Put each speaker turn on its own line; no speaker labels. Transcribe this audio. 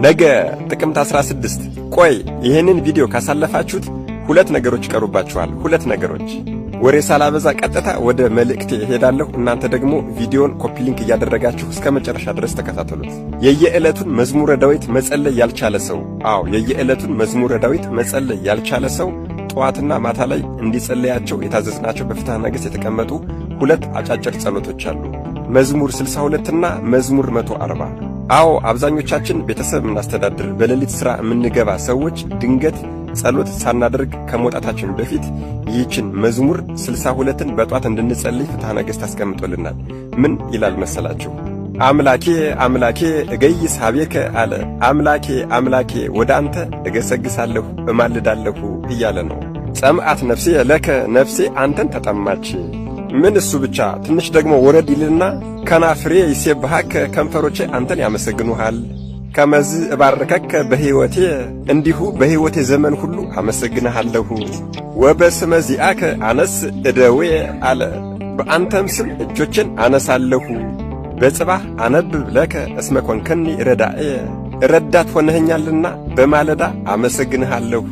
ነገ ጥቅምት 16 ቆይ ይሄንን ቪዲዮ ካሳለፋችሁት ሁለት ነገሮች ይቀሩባችኋል። ሁለት ነገሮች። ወሬ ሳላበዛ ቀጥታ ወደ መልእክቴ እሄዳለሁ። እናንተ ደግሞ ቪዲዮን ኮፒ ሊንክ እያደረጋችሁ እስከ መጨረሻ ድረስ ተከታተሉት። የየዕለቱን መዝሙረ ዳዊት መጸለይ ያልቻለ ሰው፣ የየዕለቱን መዝሙረ ዳዊት መጸለይ ያልቻለ ሰው ጠዋትና ማታ ላይ እንዲጸለያቸው የታዘዝናቸው በፍትሐ ነገሥት የተቀመጡ ሁለት አጫጭር ጸሎቶች አሉ። መዝሙር 62 እና መዝሙር 140። አብዛኞቻችን ቤተሰብ እናስተዳድር በሌሊት ሥራ የምንገባ ሰዎች ድንገት ጸሎት ሳናደርግ ከመውጣታችን በፊት ይህችን መዝሙር 62ን በጧት እንድንጸልይ ፍትሐ ነገሥት አስቀምጦልናል። ምን ይላል መሰላችሁ? አምላኬ አምላኬ እገይስ ኀቤከ አለ። አምላኬ አምላኬ ወደ አንተ እገሰግሳለሁ እማልዳለሁ እያለ ነው። ጸምዓት ነፍሴ ለከ፣ ነፍሴ አንተን ተጠማች። ምን እሱ ብቻ ትንሽ ደግሞ ወረድ ይልና ከናፍሬ ይሴብሐከ፣ ከንፈሮቼ አንተን ያመሰግኑሃል። ከመዝ እባርከከ በሕይወቴ፣ እንዲሁ በሕይወቴ ዘመን ሁሉ አመሰግንሃለሁ። ወበስመ ዚአከ አነስ እደዌ አለ። በአንተም ስም እጆችን አነሳለሁ። በጽባህ አነብብ ለከ እስመ ኮንከኒ ረዳኤ፣ ረዳት ሆነኸኛልና በማለዳ አመሰግንሃለሁ።